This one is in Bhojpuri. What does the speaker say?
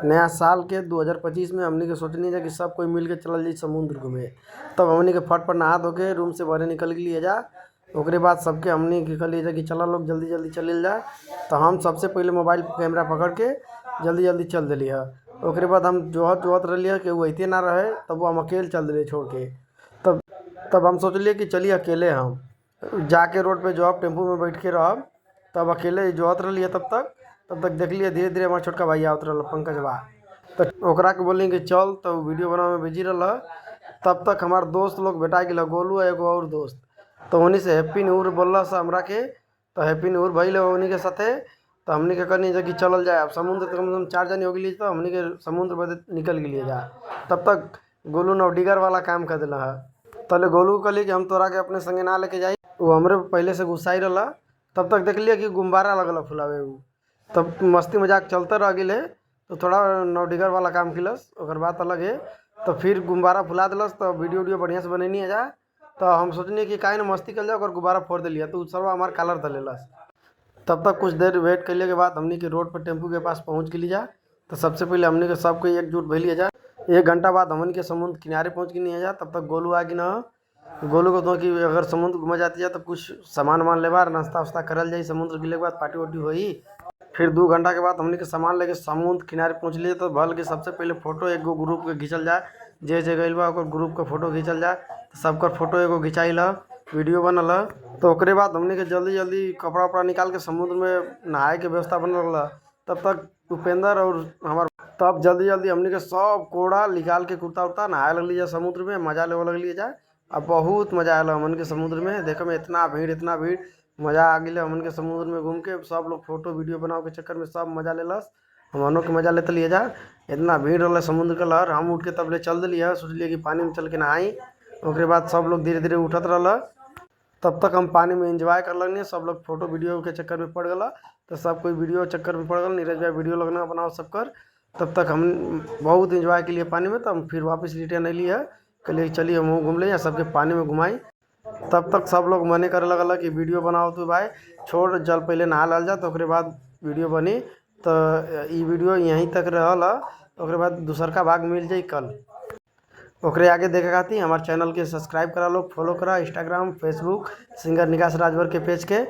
नया साल के 2025 में हमनी के सोचनी जा कि सब कोई मिल के चलल जाई समुद्र घूमे। तब हमनी के फट फट नहा धो के रूम से बाहर निकल गेलिए जा। ओकरे बाद सबके हमनी के कहलिए जा कि चला लोग जल्दी जल्दी चलिल जा। तो हम सबसे पहले मोबाइल कैमरा पकड़ के जल्दी जल्दी चल दिली है। ओकरे बाद हम जोहत जोहत रही कि वो अते ना रहे, तब वो हम अकेले चल दिले छोड़ के। तब तब हम सोचलिए कि चलिए अकेले हम जाके रोड पे जॉब टेम्पू में बैठ के रहब। तब अकेले जोहत रही तब तक देख लिए धीरे धीरे हमारे छोटका भैया आवत रहा पंकज बा। तो ओकरा के बोली कि चल, तो वीडियो बनावे में बिजी रहा। तब तक हमार दोस्त लोग भेटा गया, गोलू है एगो और दोस्त। तो उन्हीं से हैप्पी न्यू ईयर बोलला सा हमरा के। तो हैप्पी न्यू ईयर भइल उन्हीं के साथे। तो हमनी के कहनी कि चलल जाए। अब समुद्र कम से कम 4 जने हो गई, तो हमनी के समुद्र बदे निकल गए जा। तब तक गोलू नवडिगर वाला काम कर दिला है। तले गोलू को कहली कि हम तोरा के अपने संगे ना लेके जाई, वो हमरे पहले से गुस्साई रहा। तब तक देख लिया कि गुब्बारा लगल फुलावे उ। तब मस्ती मजाक चलते रह गए। तो थोड़ा नवडिगर वाला काम किलस, ओकर बात अलग है। तो फिर गुब्बारा फुला दिलस। तो वीडियो बढ़िया से बनैनी है जा। तो हम सोचनी कि काहे ना मस्ती कर जाओ, और गुब्बारा फोड़ दिलिया। तो सर्वा हमार कलर धलेलस। तब तक कुछ देर वेट करने के बाद हमनी के रोड पर टेम्पू के पास पहुंच गई जा। तो सबसे पहले हमनी के सबको एकजुट भइलिए जा। 1 घंटा बाद हमनी के समुद्र किनारे पहुंच गई जा। तब तक गोलू आ गई ना। गोलू को तो कि अगर समुद्र घूमा जाती है तो कुछ सामान वामान लेबार, नाश्ता वास्ता करल जाई। समुद्र गिले के बाद पार्टी वार्टी होई। फिर 2 घंटा के बाद हमनी के सामान लेके समुद्र किनारे पहुँच लिए। तो भल के सबसे पहले फोटो एगो ग्रुप के खींचल जाए। जे जे गइल बा ओकर ग्रुप का फोटो खींचल जाए। तो सबकर फोटो एगो खिंचाइल, वीडियो बनल। तो ओकरे बाद हमनी के जल्दी जल्दी कपड़ा उपड़ा निकाल के समुद्र में नहाए के व्यवस्था बनल रहा। तब तक उपेंद्र और हमार तब जल्दी जल्दी हमनी के सब कोड़ा निकाल के कुर्ता उर्ता नहाए लगली जा समुद्र में, मजा लेवे लगली जा। अब बहुत मजा आयल हमन के समुद्र में देखे में। इतना भीड़ मजा आ गई हमन के समुद्र में घूम के। सब लोग फोटो वीडियो बनाओ के चक्कर में सब मजा लेलस, हमनों के मजा लेते लिए जा। इतना भीड़ रहा समुद्र का लहर। हम उठ के तब ले चल दिलिए, सोच लिए कि पानी में चल के नहाई। ओकरे बाद सब लोग धीरे धीरे उठत रहा। तब तक हम पानी में एंजॉय कर लगनी। सब लोग फोटो वीडियो के चक्कर में पड़ गला। तो सब कोई वीडियो चक्कर में पड़ गल। नीरज भाई वीडियो लगना बनाओ सब कर। तब तक हम बहुत इंजॉय के लिए पानी में। तो हम फिर वापस रिटर्न अली है। कहलिए चलिए हम घूम ले, सबके पानी में घुमाई। तब तक सब लोग मने करे लगल कि वीडियो बनाओ तो भाई छोड़, जल पहले नहा लल जा, तो ओकरे बाद वीडियो बनी। तो ये वीडियो यहीं तक रहल। ओकरे बाद दूसर का भाग मिल जाई कल। ओकरे आगे देखे खातिर हमारे चैनल के सब्सक्राइब करा लो, फॉलो करा इंस्टाग्राम फेसबुक सिंगर निकास राजभर के पेज के।